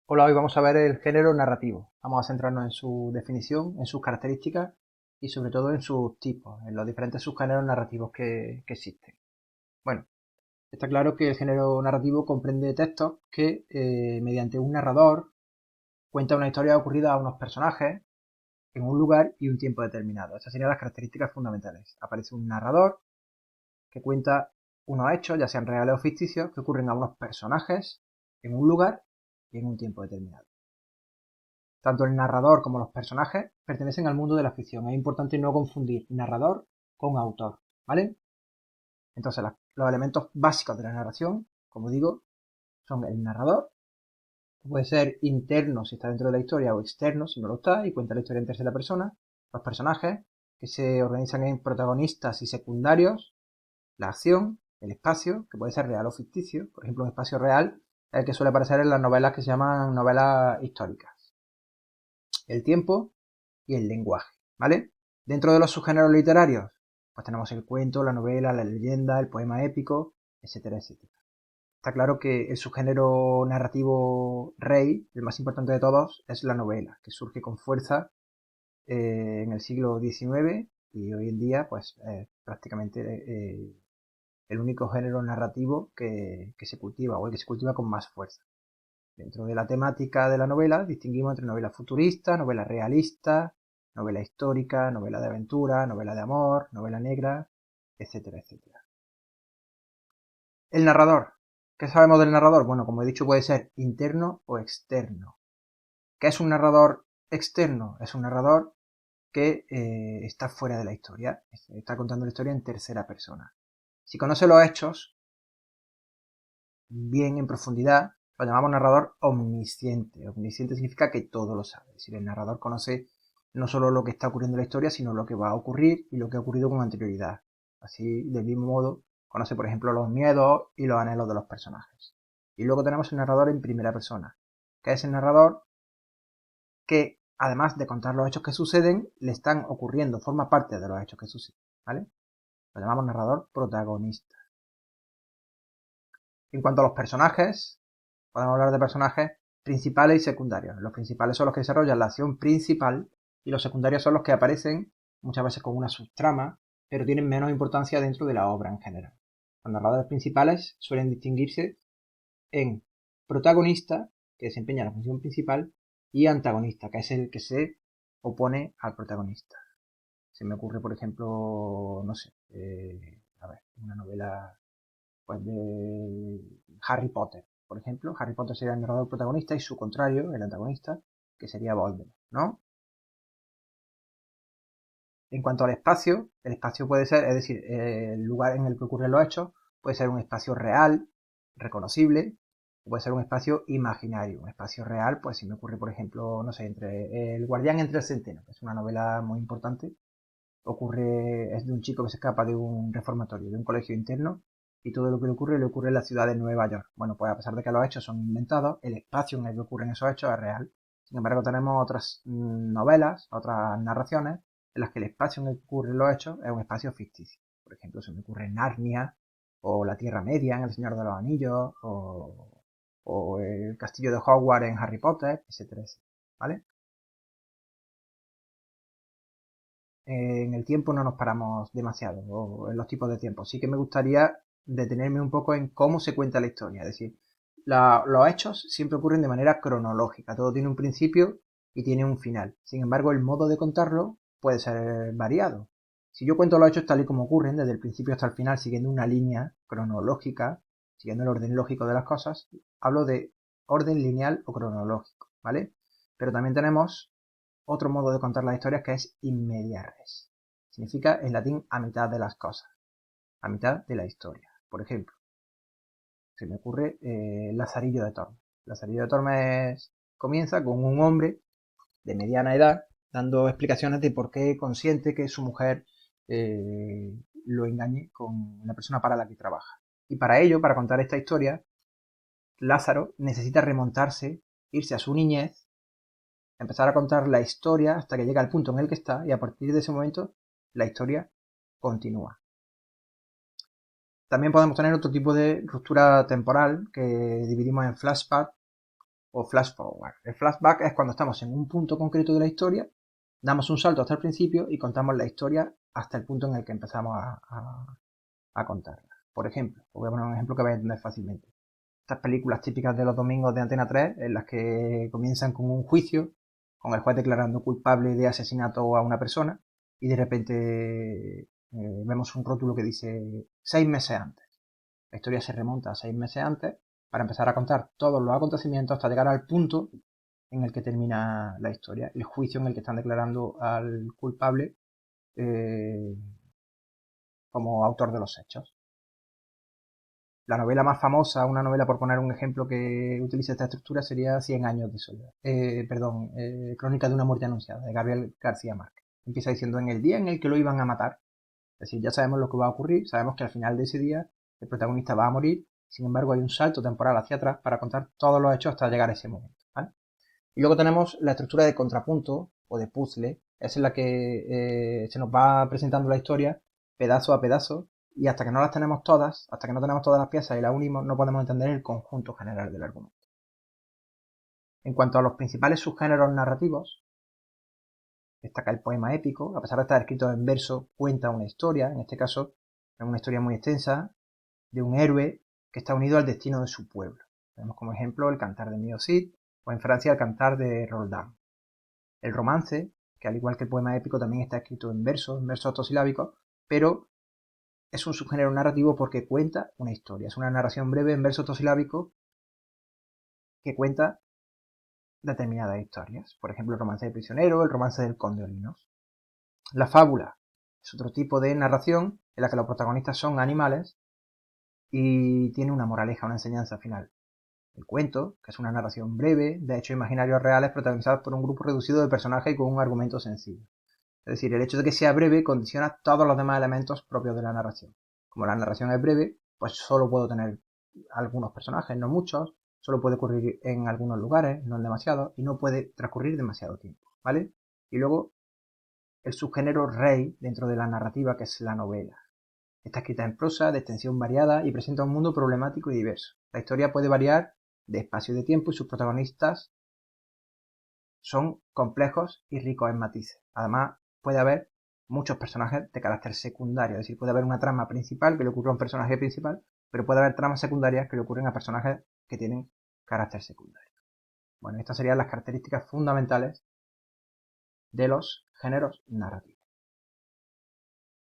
Hola, hoy vamos a ver el género narrativo. Vamos a centrarnos en su definición, en sus características y sobre todo en sus tipos, en los diferentes subgéneros narrativos que existen. Bueno, está claro que el género narrativo comprende textos que, mediante un narrador, cuenta una historia ocurrida a unos personajes en un lugar y un tiempo determinado. Estas serían las características fundamentales. Aparece un narrador que cuenta unos hechos, ya sean reales o ficticios, que ocurren a unos personajes en un lugar y en un tiempo determinado. Tanto el narrador como los personajes pertenecen al mundo de la ficción. Es importante no confundir narrador con autor, ¿vale? Entonces, los elementos básicos de la narración, como digo, son el narrador, que puede ser interno si está dentro de la historia o externo si no lo está y cuenta la historia en tercera persona. Los personajes, que se organizan en protagonistas y secundarios. La acción, el espacio, que puede ser real o ficticio. Por ejemplo, un espacio real es el que suele aparecer en las novelas que se llaman novelas históricas. El tiempo y el lenguaje, ¿vale? Dentro de los subgéneros literarios, pues tenemos el cuento, la novela, la leyenda, el poema épico, etcétera, etcétera. Está claro que el subgénero narrativo rey, el más importante de todos, es la novela, que surge con fuerza en el siglo XIX y hoy en día, pues, prácticamente el único género narrativo que se cultiva o el que se cultiva con más fuerza. Dentro de la temática de la novela distinguimos entre novela futurista, novela realista, novela histórica, novela de aventura, novela de amor, novela negra, etcétera, etcétera. El narrador. ¿Qué sabemos del narrador? Bueno, como he dicho, puede ser interno o externo. ¿Qué es un narrador externo? Es un narrador que está fuera de la historia, está contando la historia en tercera persona. Si conoce los hechos bien en profundidad, lo llamamos narrador omnisciente. Omnisciente significa que todo lo sabe. Es decir, el narrador conoce no solo lo que está ocurriendo en la historia, sino lo que va a ocurrir y lo que ha ocurrido con anterioridad. Así, del mismo modo, conoce, por ejemplo, los miedos y los anhelos de los personajes. Y luego tenemos el narrador en primera persona, que es el narrador que, además de contar los hechos que suceden, le están ocurriendo, forma parte de los hechos que suceden, ¿vale? Lo llamamos narrador protagonista. En cuanto a los personajes, podemos hablar de personajes principales y secundarios. Los principales son los que desarrollan la acción principal y los secundarios son los que aparecen muchas veces con una subtrama, pero tienen menos importancia dentro de la obra en general. Los narradores principales suelen distinguirse en protagonista, que desempeña la función principal, y antagonista, que es el que se opone al protagonista. Se me ocurre, por ejemplo, no sé, a ver, una novela pues de Harry Potter, por ejemplo. Harry Potter sería el narrador protagonista y su contrario, el antagonista, que sería Voldemort, ¿no? En cuanto al espacio, el espacio puede ser, es decir, el lugar en el que ocurren los hechos, puede ser un espacio real, reconocible, o puede ser un espacio imaginario. Un espacio real, pues si me ocurre, por ejemplo, no sé, entre El guardián entre el centeno, que es una novela muy importante, es de un chico que se escapa de un reformatorio, de un colegio interno, y todo lo que le ocurre en la ciudad de Nueva York. Bueno, pues a pesar de que los hechos son inventados, el espacio en el que ocurren esos hechos es real. Sin embargo, tenemos otras novelas, otras narraciones, en las que el espacio en el que ocurren los hechos es un espacio ficticio. Por ejemplo, se me ocurre Narnia, o la Tierra Media en El Señor de los Anillos, o el castillo de Hogwarts en Harry Potter, etcétera, etcétera. ¿Vale? En el tiempo no nos paramos demasiado, o en los tipos de tiempo. Sí que me gustaría detenerme un poco en cómo se cuenta la historia. Es decir, los hechos siempre ocurren de manera cronológica. Todo tiene un principio y tiene un final. Sin embargo, el modo de contarlo puede ser variado. Si yo cuento los hechos tal y como ocurren, desde el principio hasta el final, siguiendo una línea cronológica, siguiendo el orden lógico de las cosas, hablo de orden lineal o cronológico, ¿vale? Pero también tenemos otro modo de contar las historias que es in media res. Significa en latín a mitad de las cosas, a mitad de la historia. Por ejemplo, se me ocurre Lazarillo de Tormes. Lazarillo de Tormes comienza con un hombre de mediana edad dando explicaciones de por qué consiente que su mujer lo engañe con la persona para la que trabaja. Y para ello, para contar esta historia, Lázaro necesita remontarse, irse a su niñez, empezar a contar la historia hasta que llega al punto en el que está y a partir de ese momento la historia continúa. También podemos tener otro tipo de ruptura temporal que dividimos en flashback o flash forward. El flashback es cuando estamos en un punto concreto de la historia, damos un salto hasta el principio y contamos la historia hasta el punto en el que empezamos a contarla. Por ejemplo, os voy a poner un ejemplo que vais a entender fácilmente. Estas películas típicas de los domingos de Antena 3, en las que comienzan con un juicio, con el juez declarando culpable de asesinato a una persona, y de repente vemos un rótulo que dice 6 meses antes. La historia se remonta a 6 meses antes para empezar a contar todos los acontecimientos hasta llegar al punto en el que termina la historia, el juicio en el que están declarando al culpable como autor de los hechos. La novela más famosa, una novela por poner un ejemplo que utiliza esta estructura, sería 100 años de soledad. Crónica de una muerte anunciada, de Gabriel García Márquez. Empieza diciendo en el día en el que lo iban a matar. Es decir, ya sabemos lo que va a ocurrir, sabemos que al final de ese día el protagonista va a morir, sin embargo hay un salto temporal hacia atrás para contar todos los hechos hasta llegar a ese momento, ¿vale? Y luego tenemos la estructura de contrapunto o de puzzle, es en la que se nos va presentando la historia pedazo a pedazo y hasta que no las tenemos todas, hasta que no tenemos todas las piezas y las unimos, no podemos entender el conjunto general del argumento. En cuanto a los principales subgéneros narrativos, destaca el poema épico. A pesar de estar escrito en verso, cuenta una historia, en este caso es una historia muy extensa, de un héroe que está unido al destino de su pueblo. Tenemos como ejemplo el Cantar de Mio Cid o en Francia el Cantar de Roldán. El romance, que al igual que el poema épico también está escrito en versos octosilábicos, pero es un subgénero narrativo porque cuenta una historia. Es una narración breve en verso octosilábico que cuenta determinadas historias. Por ejemplo, el romance del prisionero, el romance del conde Olinos. La fábula es otro tipo de narración en la que los protagonistas son animales y tiene una moraleja, una enseñanza final. El cuento, que es una narración breve de hechos imaginarios reales protagonizados por un grupo reducido de personajes y con un argumento sencillo. Es decir, el hecho de que sea breve condiciona todos los demás elementos propios de la narración. Como la narración es breve, pues solo puedo tener algunos personajes, no muchos, solo puede ocurrir en algunos lugares, no en demasiados, y no puede transcurrir demasiado tiempo, ¿vale? Y luego, el subgénero rey dentro de la narrativa, que es la novela. Está escrita en prosa, de extensión variada y presenta un mundo problemático y diverso. La historia puede variar de espacio y de tiempo y sus protagonistas son complejos y ricos en matices. Además, puede haber muchos personajes de carácter secundario, es decir, puede haber una trama principal que le ocurre a un personaje principal, pero puede haber tramas secundarias que le ocurren a personajes que tienen carácter secundario. Bueno, estas serían las características fundamentales de los géneros narrativos.